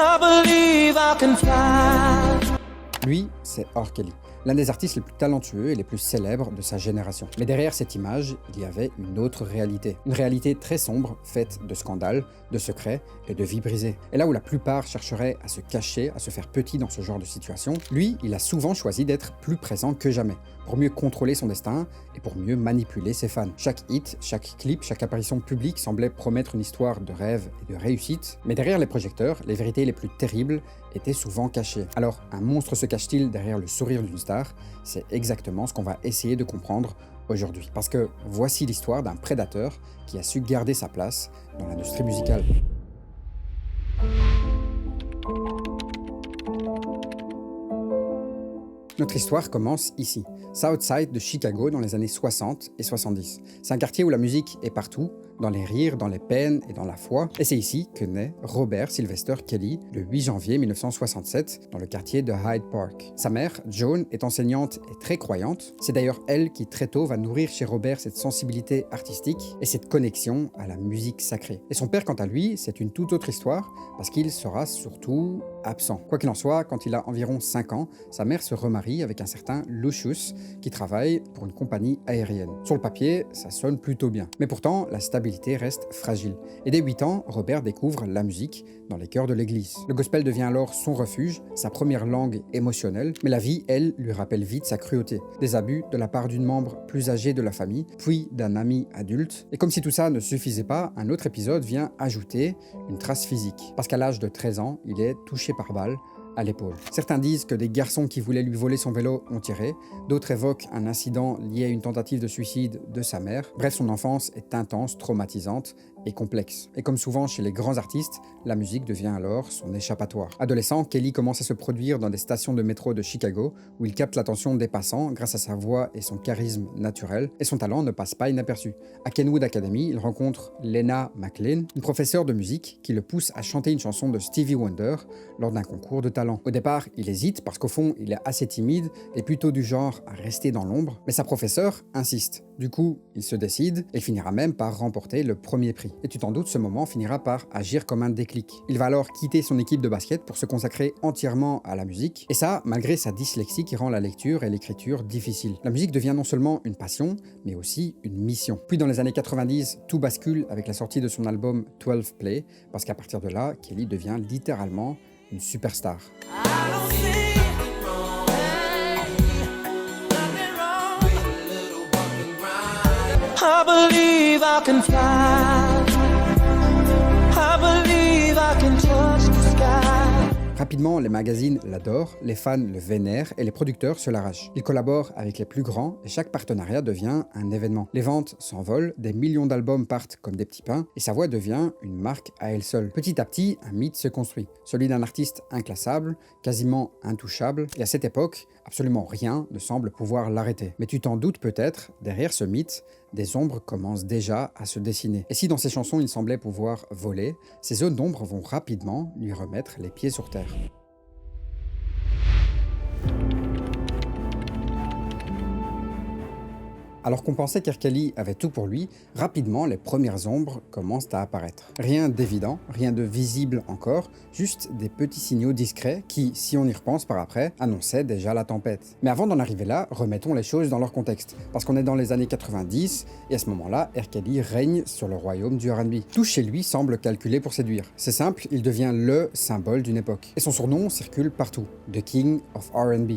I believe I can fly. Lui, c'est R. Kelly, l'un des artistes les plus talentueux et les plus célèbres de sa génération. Mais derrière cette image, il y avait une autre réalité. Une réalité très sombre, faite de scandales, de secrets et de vies brisées. Et là où la plupart chercheraient à se cacher, à se faire petit dans ce genre de situation, lui, il a souvent choisi d'être plus présent que jamais, pour mieux contrôler son destin et pour mieux manipuler ses fans. Chaque hit, chaque clip, chaque apparition publique semblait promettre une histoire de rêve et de réussite, mais derrière les projecteurs, les vérités les plus terribles étaient souvent cachées. Alors, un monstre se cache-t-il derrière le sourire d'une star? C'est exactement ce qu'on va essayer de comprendre aujourd'hui. Parce que voici l'histoire d'un prédateur qui a su garder sa place dans l'industrie musicale. Notre histoire commence ici, Southside de Chicago dans les années 60 et 70. C'est un quartier où la musique est partout, dans les rires, dans les peines et dans la foi. Et c'est ici que naît Robert Sylvester Kelly le 8 janvier 1967 dans le quartier de Hyde Park. Sa mère, Joan, est enseignante et très croyante. C'est d'ailleurs elle qui très tôt va nourrir chez Robert cette sensibilité artistique et cette connexion à la musique sacrée. Et son père, quant à lui, c'est une toute autre histoire parce qu'il sera surtout absent. Quoi qu'il en soit, quand il a environ 5 ans, sa mère se remarie avec un certain Lucius qui travaille pour une compagnie aérienne. Sur le papier, ça sonne plutôt bien. Mais pourtant, la stabilité reste fragile. Et dès 8 ans, Robert découvre la musique dans les chœurs de l'église. Le gospel devient alors son refuge, sa première langue émotionnelle, mais la vie, elle, lui rappelle vite sa cruauté. Des abus de la part d'une membre plus âgée de la famille, puis d'un ami adulte. Et comme si tout ça ne suffisait pas, un autre épisode vient ajouter une trace physique. Parce qu'à l'âge de 13 ans, il est touché par balle à l'épaule. Certains disent que des garçons qui voulaient lui voler son vélo ont tiré, d'autres évoquent un incident lié à une tentative de suicide de sa mère. Bref, son enfance est intense, traumatisante et complexe. Et comme souvent chez les grands artistes, la musique devient alors son échappatoire. Adolescent, Kelly commence à se produire dans des stations de métro de Chicago où il capte l'attention des passants grâce à sa voix et son charisme naturel, et son talent ne passe pas inaperçu. À Kenwood Academy, il rencontre Lena McLean, une professeure de musique qui le pousse à chanter une chanson de Stevie Wonder lors d'un concours de talent. Au départ, il hésite parce qu'au fond, il est assez timide et plutôt du genre à rester dans l'ombre, mais sa professeure insiste. Du coup, il se décide et finira même par remporter le premier prix. Et tu t'en doutes, ce moment finira par agir comme un déclic. Il va alors quitter son équipe de basket pour se consacrer entièrement à la musique, et ça, malgré sa dyslexie qui rend la lecture et l'écriture difficiles. La musique devient non seulement une passion, mais aussi une mission. Puis dans les années 90, tout bascule avec la sortie de son album 12 Play, parce qu'à partir de là, Kelly devient littéralement une superstar. I believe I can fly. I believe I can touch the sky. Rapidement, les magazines l'adorent, les fans le vénèrent et les producteurs se l'arrachent. Il collabore avec les plus grands et chaque partenariat devient un événement. Les ventes s'envolent, des millions d'albums partent comme des petits pains et sa voix devient une marque à elle seule. Petit à petit, un mythe se construit, celui d'un artiste inclassable, quasiment intouchable, et à cette époque, absolument rien ne semble pouvoir l'arrêter. Mais tu t'en doutes peut-être, derrière ce mythe, des ombres commencent déjà à se dessiner. Et si dans ses chansons il semblait pouvoir voler, ces zones d'ombre vont rapidement lui remettre les pieds sur terre. Alors qu'on pensait qu'R. Kelly avait tout pour lui, rapidement les premières ombres commencent à apparaître. Rien d'évident, rien de visible encore, juste des petits signaux discrets qui, si on y repense par après, annonçaient déjà la tempête. Mais avant d'en arriver là, remettons les choses dans leur contexte, parce qu'on est dans les années 90, et à ce moment-là, R. Kelly règne sur le royaume du R&B. Tout chez lui semble calculé pour séduire. C'est simple, il devient le symbole d'une époque. Et son surnom circule partout, The King of R&B.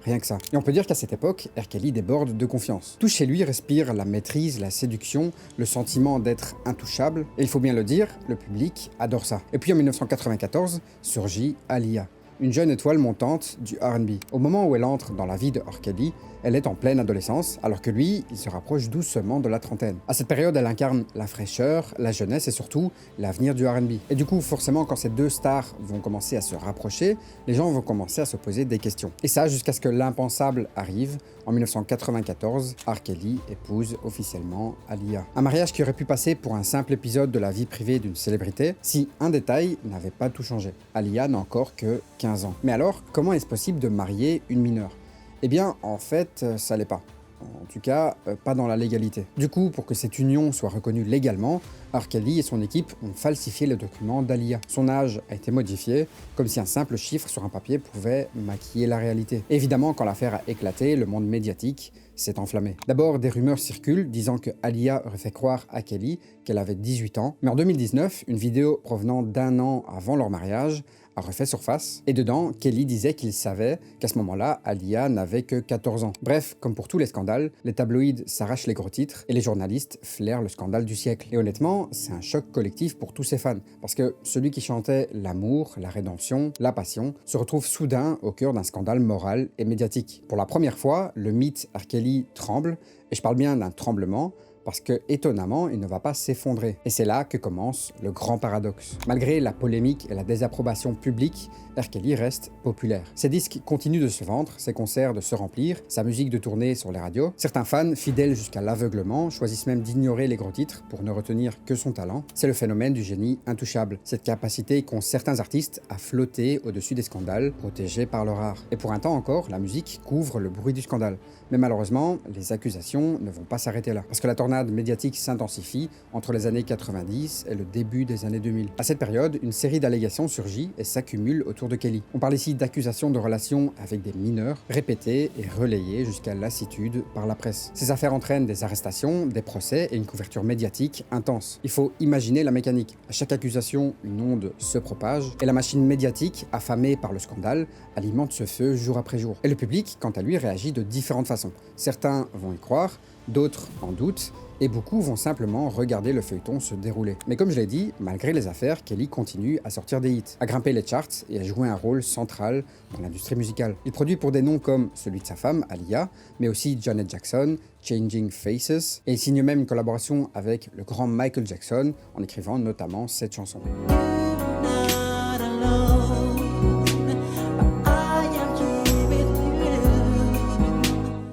Rien que ça. Et on peut dire qu'à cette époque, R. Kelly déborde de confiance. Tout chez lui respire la maîtrise, la séduction, le sentiment d'être intouchable. Et il faut bien le dire, le public adore ça. Et puis en 1994, surgit Aaliyah, une jeune étoile montante du R&B. Au moment où elle entre dans la vie de R. Kelly, elle est en pleine adolescence, alors que lui, il se rapproche doucement de la trentaine. À cette période, elle incarne la fraîcheur, la jeunesse et surtout l'avenir du R&B. Et du coup, forcément, quand ces deux stars vont commencer à se rapprocher, les gens vont commencer à se poser des questions. Et ça, jusqu'à ce que l'impensable arrive. En 1994, R. Kelly épouse officiellement Aaliyah. Un mariage qui aurait pu passer pour un simple épisode de la vie privée d'une célébrité, si un détail n'avait pas tout changé. Aaliyah n'a encore que 15 ans. Mais alors, comment est-ce possible de marier une mineure ? Eh bien, en fait, ça l'est pas. En tout cas, pas dans la légalité. Du coup, pour que cette union soit reconnue légalement, R. Kelly et son équipe ont falsifié les documents d'Aaliyah. Son âge a été modifié, comme si un simple chiffre sur un papier pouvait maquiller la réalité. Et évidemment, quand l'affaire a éclaté, le monde médiatique s'est enflammé. D'abord, des rumeurs circulent disant que Aaliyah aurait fait croire à Kelly qu'elle avait 18 ans, mais en 2019, une vidéo provenant d'un an avant leur mariage a refait surface, et dedans, Kelly disait qu'il savait qu'à ce moment-là, Aaliyah n'avait que 14 ans. Bref, comme pour tous les scandales, les tabloïds s'arrachent les gros titres et les journalistes flairent le scandale du siècle. Et honnêtement, c'est un choc collectif pour tous ses fans, parce que celui qui chantait l'amour, la rédemption, la passion, se retrouve soudain au cœur d'un scandale moral et médiatique. Pour la première fois, le mythe R. Kelly tremble, et je parle bien d'un tremblement, parce que, étonnamment, il ne va pas s'effondrer. Et c'est là que commence le grand paradoxe. Malgré la polémique et la désapprobation publique, R. Kelly reste populaire. Ses disques continuent de se vendre, ses concerts de se remplir, sa musique de tourner sur les radios. Certains fans, fidèles jusqu'à l'aveuglement, choisissent même d'ignorer les gros titres pour ne retenir que son talent. C'est le phénomène du génie intouchable, cette capacité qu'ont certains artistes à flotter au-dessus des scandales, protégés par leur art. Et pour un temps encore, la musique couvre le bruit du scandale. Mais malheureusement, les accusations ne vont pas s'arrêter là, parce que la tornade médiatique s'intensifie entre les années 90 et le début des années 2000. À cette période, une série d'allégations surgit et s'accumule autour de Kelly. On parle ici d'accusations de relations avec des mineurs, répétées et relayées jusqu'à lassitude par la presse. Ces affaires entraînent des arrestations, des procès et une couverture médiatique intense. Il faut imaginer la mécanique. À chaque accusation, une onde se propage et la machine médiatique, affamée par le scandale, alimente ce feu jour après jour. Et le public, quant à lui, réagit de différentes façons. Certains vont y croire, d'autres en doutent, et beaucoup vont simplement regarder le feuilleton se dérouler. Mais comme je l'ai dit, malgré les affaires, Kelly continue à sortir des hits, à grimper les charts et à jouer un rôle central dans l'industrie musicale. Il produit pour des noms comme celui de sa femme, Aaliyah, mais aussi Janet Jackson, Changing Faces, et il signe même une collaboration avec le grand Michael Jackson en écrivant notamment cette chanson.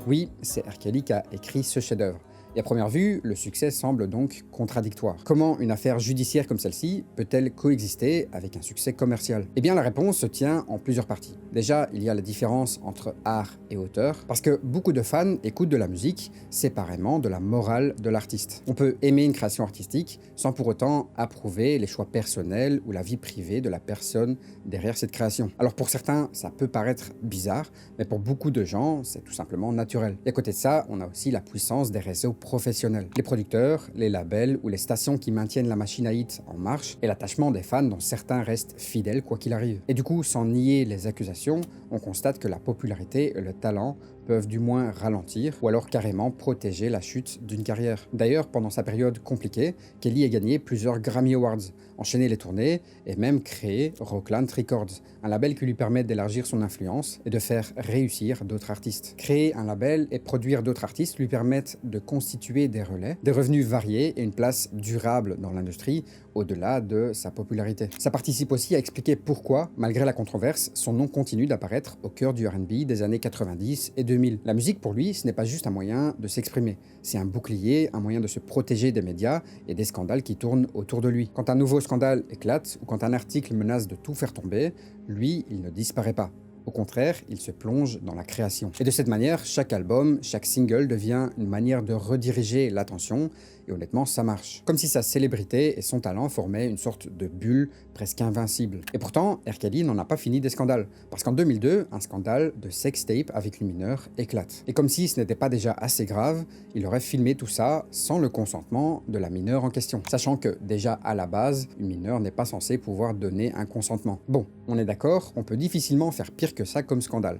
Oui, c'est R. Kelly qui a écrit ce chef-d'œuvre. Et à première vue, le succès semble donc contradictoire. Comment une affaire judiciaire comme celle-ci peut-elle coexister avec un succès commercial? Eh bien, la réponse se tient en plusieurs parties. Déjà, il y a la différence entre art et auteur, parce que beaucoup de fans écoutent de la musique séparément de la morale de l'artiste. On peut aimer une création artistique sans pour autant approuver les choix personnels ou la vie privée de la personne derrière cette création. Alors pour certains, ça peut paraître bizarre, mais pour beaucoup de gens, c'est tout simplement naturel. Et à côté de ça, on a aussi la puissance des réseaux professionnels. Les producteurs, les labels ou les stations qui maintiennent la machine à hit en marche et l'attachement des fans dont certains restent fidèles quoi qu'il arrive. Et du coup, sans nier les accusations, on constate que la popularité et le talent peuvent du moins ralentir ou alors carrément protéger la chute d'une carrière. D'ailleurs, pendant sa période compliquée, Kelly a gagné plusieurs Grammy Awards, enchaîné les tournées et même créé Rockland Records, un label qui lui permet d'élargir son influence et de faire réussir d'autres artistes. Créer un label et produire d'autres artistes lui permettent de constituer des relais, des revenus variés et une place durable dans l'industrie au-delà de sa popularité. Ça participe aussi à expliquer pourquoi, malgré la controverse, son nom continue d'apparaître au cœur du R&B des années 90 et 2000. La musique, pour lui, ce n'est pas juste un moyen de s'exprimer, c'est un bouclier, un moyen de se protéger des médias et des scandales qui tournent autour de lui. Quand un nouveau scandale éclate ou quand un article menace de tout faire tomber, lui, il ne disparaît pas. Au contraire, il se plonge dans la création. Et de cette manière, chaque album, chaque single devient une manière de rediriger l'attention, et honnêtement, ça marche. Comme si sa célébrité et son talent formaient une sorte de bulle presque invincible. Et pourtant, R. Kelly n'en a pas fini des scandales, parce qu'en 2002, un scandale de sextape avec une mineure éclate. Et comme si ce n'était pas déjà assez grave, il aurait filmé tout ça sans le consentement de la mineure en question. Sachant que, déjà à la base, une mineure n'est pas censée pouvoir donner un consentement. Bon, on est d'accord, on peut difficilement faire pire que ça comme scandale.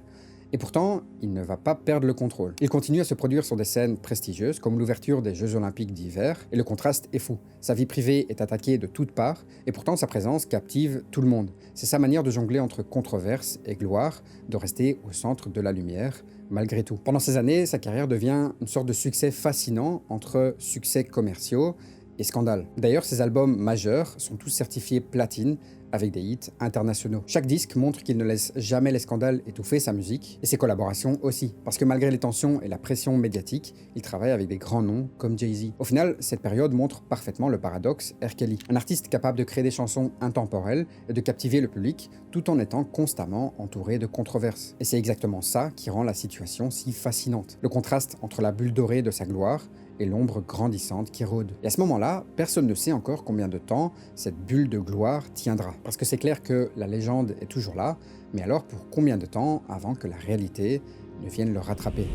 Et pourtant, il ne va pas perdre le contrôle. Il continue à se produire sur des scènes prestigieuses, comme l'ouverture des Jeux Olympiques d'hiver, et le contraste est fou. Sa vie privée est attaquée de toutes parts, et pourtant sa présence captive tout le monde. C'est sa manière de jongler entre controverse et gloire, de rester au centre de la lumière, malgré tout. Pendant ces années, sa carrière devient une sorte de succès fascinant entre succès commerciaux et scandales. D'ailleurs, ses albums majeurs sont tous certifiés platine, avec des hits internationaux. Chaque disque montre qu'il ne laisse jamais les scandales étouffer sa musique, et ses collaborations aussi, parce que malgré les tensions et la pression médiatique, il travaille avec des grands noms comme Jay-Z. Au final, cette période montre parfaitement le paradoxe R. Kelly, un artiste capable de créer des chansons intemporelles et de captiver le public, tout en étant constamment entouré de controverses. Et c'est exactement ça qui rend la situation si fascinante. Le contraste entre la bulle dorée de sa gloire et l'ombre grandissante qui rôde. Et à ce moment-là, personne ne sait encore combien de temps cette bulle de gloire tiendra. Parce que c'est clair que la légende est toujours là, mais alors pour combien de temps avant que la réalité ne vienne le rattraper?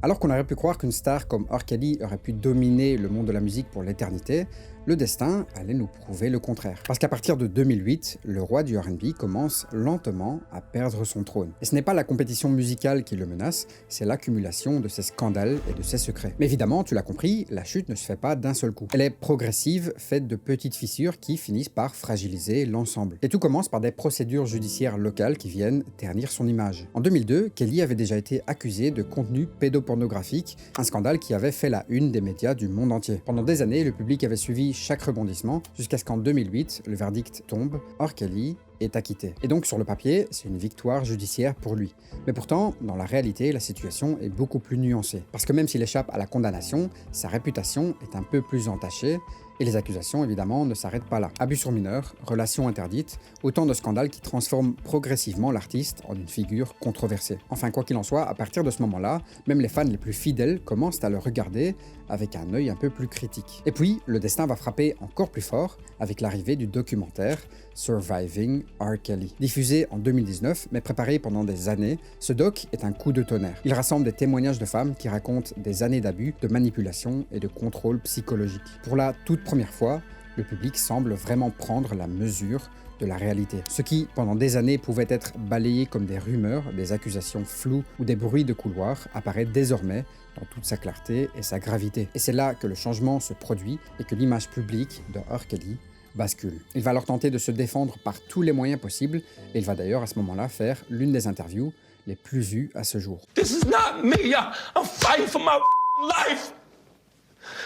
Alors qu'on aurait pu croire qu'une star comme R. Kelly aurait pu dominer le monde de la musique pour l'éternité, le destin allait nous prouver le contraire. Parce qu'à partir de 2008, le roi du R&B commence lentement à perdre son trône. Et ce n'est pas la compétition musicale qui le menace, c'est l'accumulation de ses scandales et de ses secrets. Mais évidemment, tu l'as compris, la chute ne se fait pas d'un seul coup. Elle est progressive, faite de petites fissures qui finissent par fragiliser l'ensemble. Et tout commence par des procédures judiciaires locales qui viennent ternir son image. En 2002, Kelly avait déjà été accusé de contenu pédopornographique, un scandale qui avait fait la une des médias du monde entier. Pendant des années, le public avait suivi chaque rebondissement, jusqu'à ce qu'en 2008, le verdict tombe, R. Kelly est acquitté. Et donc sur le papier, c'est une victoire judiciaire pour lui. Mais pourtant, dans la réalité, la situation est beaucoup plus nuancée. Parce que même s'il échappe à la condamnation, sa réputation est un peu plus entachée, et les accusations, évidemment, ne s'arrêtent pas là. Abus sur mineurs, relations interdites, autant de scandales qui transforment progressivement l'artiste en une figure controversée. Enfin, quoi qu'il en soit, à partir de ce moment-là, même les fans les plus fidèles commencent à le regarder avec un œil un peu plus critique. Et puis, le destin va frapper encore plus fort avec l'arrivée du documentaire Surviving R. Kelly. Diffusé en 2019, mais préparé pendant des années, ce doc est un coup de tonnerre. Il rassemble des témoignages de femmes qui racontent des années d'abus, de manipulation et de contrôle psychologique. Pour la toute première fois, le public semble vraiment prendre la mesure de la réalité. Ce qui, pendant des années, pouvait être balayé comme des rumeurs, des accusations floues ou des bruits de couloir, apparaît désormais dans toute sa clarté et sa gravité. Et c'est là que le changement se produit et que l'image publique de R. Kelly bascule. Il va alors tenter de se défendre par tous les moyens possibles et il va d'ailleurs à ce moment-là faire l'une des interviews les plus vues à ce jour. This is not me, y'all. I'm fighting for my life.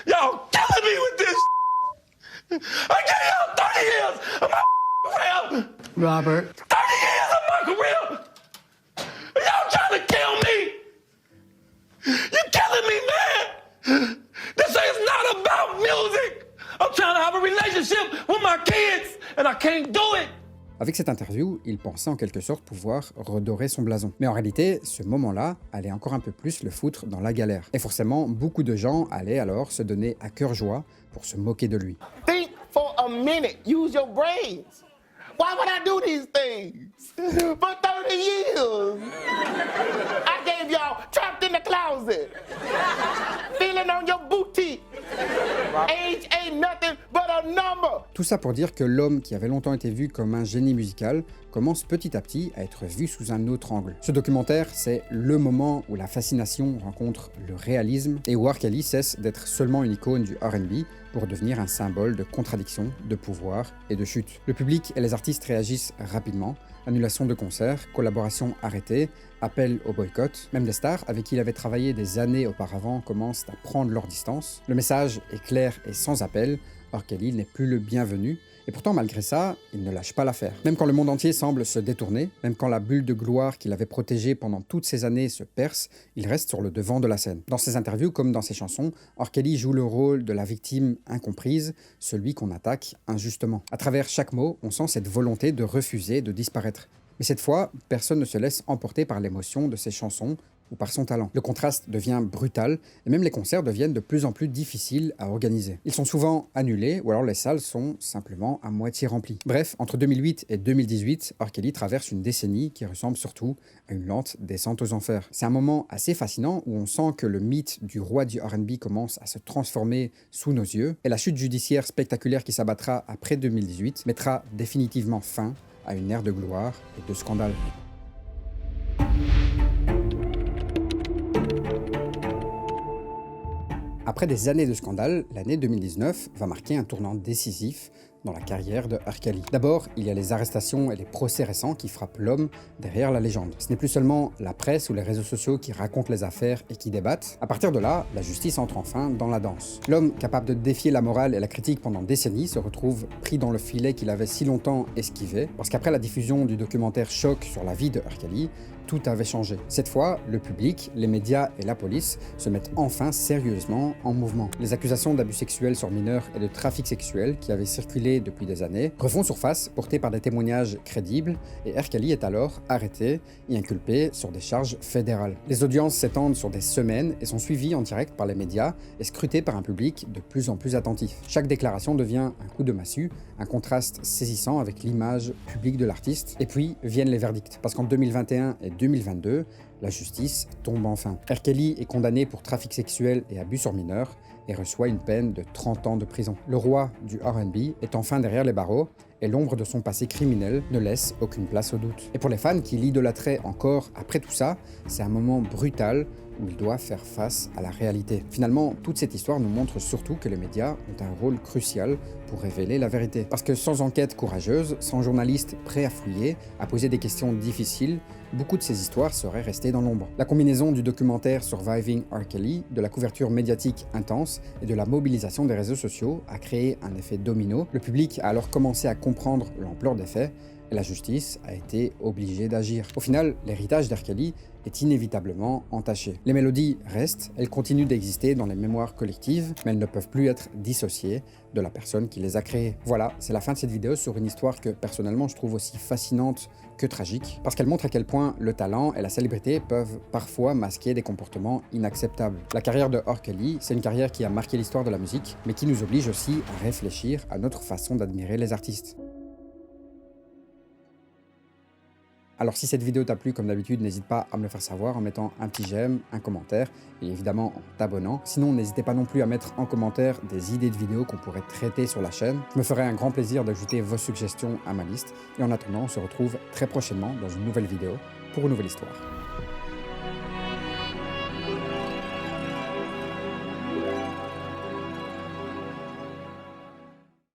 Y'all killing me with this. I gave y'all 30 years of my career. Robert. 30 years of my career. Y'all trying to kill me. You killing me, man. This is not about music. I'm trying to have a relationship with my kids, and I can't do it. Avec cette interview, il pensait en quelque sorte pouvoir redorer son blason. Mais en réalité, ce moment-là allait encore un peu plus le foutre dans la galère. Et forcément, beaucoup de gens allaient alors se donner à cœur joie pour se moquer de lui. Think for a minute. Use your brains. Why would I do these things? For 30 years. I gave y'all trapped in the closet. Feeling on your booty. Age ain't nothing but a number. Tout ça pour dire que l'homme qui avait longtemps été vu comme un génie musical commence petit à petit à être vu sous un autre angle. Ce documentaire, c'est le moment où la fascination rencontre le réalisme et où R. Kelly cesse d'être seulement une icône du R&B pour devenir un symbole de contradiction, de pouvoir et de chute. Le public et les artistes réagissent rapidement. Annulation de concerts, collaborations arrêtées, appel au boycott. Même des stars avec qui il avait travaillé des années auparavant commencent à prendre leur distance. Le message est clair et sans appel. R. Kelly n'est plus le bienvenu. Et pourtant, malgré ça, il ne lâche pas l'affaire. Même quand le monde entier semble se détourner, même quand la bulle de gloire qu'il avait protégée pendant toutes ces années se perce, il reste sur le devant de la scène. Dans ses interviews comme dans ses chansons, R. Kelly joue le rôle de la victime incomprise, celui qu'on attaque injustement. À travers chaque mot, on sent cette volonté de refuser de disparaître. Mais cette fois, personne ne se laisse emporter par l'émotion de ses chansons ou par son talent. Le contraste devient brutal et même les concerts deviennent de plus en plus difficiles à organiser. Ils sont souvent annulés ou alors les salles sont simplement à moitié remplies. Bref, entre 2008 et 2018, R. Kelly traverse une décennie qui ressemble surtout à une lente descente aux enfers. C'est un moment assez fascinant où on sent que le mythe du roi du R&B commence à se transformer sous nos yeux et la chute judiciaire spectaculaire qui s'abattra après 2018 mettra définitivement fin à une ère de gloire et de scandale. Après des années de scandale, l'année 2019 va marquer un tournant décisif dans la carrière de R. Kelly. D'abord, il y a les arrestations et les procès récents qui frappent l'homme derrière la légende. Ce n'est plus seulement la presse ou les réseaux sociaux qui racontent les affaires et qui débattent. À partir de là, la justice entre enfin dans la danse. L'homme capable de défier la morale et la critique pendant des décennies se retrouve pris dans le filet qu'il avait si longtemps esquivé, parce qu'après la diffusion du documentaire Choc sur la vie de R. Kelly, tout avait changé. Cette fois, le public, les médias et la police se mettent enfin sérieusement en mouvement. Les accusations d'abus sexuels sur mineurs et de trafic sexuel qui avaient circulé ignorés depuis des années, refont surface, portés par des témoignages crédibles, et R. Kelly est alors arrêté et inculpé sur des charges fédérales. Les audiences s'étendent sur des semaines et sont suivies en direct par les médias et scrutées par un public de plus en plus attentif. Chaque déclaration devient un coup de massue, un contraste saisissant avec l'image publique de l'artiste. Et puis viennent les verdicts, parce qu'en 2021 et 2022, la justice tombe enfin. R. Kelly est condamné pour trafic sexuel et abus sur mineurs et reçoit une peine de 30 ans de prison. Le roi du R&B est enfin derrière les barreaux et l'ombre de son passé criminel ne laisse aucune place au doute. Et pour les fans qui l'idolâtraient encore après tout ça, c'est un moment brutal où il doit faire face à la réalité. Finalement, toute cette histoire nous montre surtout que les médias ont un rôle crucial pour révéler la vérité. Parce que sans enquête courageuse, sans journalistes prêts à fouiller, à poser des questions difficiles, beaucoup de ces histoires seraient restées dans l'ombre. La combinaison du documentaire Surviving R. Kelly, de la couverture médiatique intense et de la mobilisation des réseaux sociaux a créé un effet domino. Le public a alors commencé à comprendre l'ampleur des faits et la justice a été obligée d'agir. Au final, l'héritage d'R. Kelly est inévitablement entaché. Les mélodies restent, elles continuent d'exister dans les mémoires collectives, mais elles ne peuvent plus être dissociées de la personne qui les a créées. Voilà, c'est la fin de cette vidéo sur une histoire que personnellement je trouve aussi fascinante que tragique, parce qu'elle montre à quel point le talent et la célébrité peuvent parfois masquer des comportements inacceptables. La carrière de R. Kelly, c'est une carrière qui a marqué l'histoire de la musique, mais qui nous oblige aussi à réfléchir à notre façon d'admirer les artistes. Alors si cette vidéo t'a plu, comme d'habitude, n'hésite pas à me le faire savoir en mettant un petit j'aime, un commentaire et évidemment en t'abonnant. Sinon, n'hésitez pas non plus à mettre en commentaire des idées de vidéos qu'on pourrait traiter sur la chaîne. Je me ferai un grand plaisir d'ajouter vos suggestions à ma liste. Et en attendant, on se retrouve très prochainement dans une nouvelle vidéo pour une nouvelle histoire.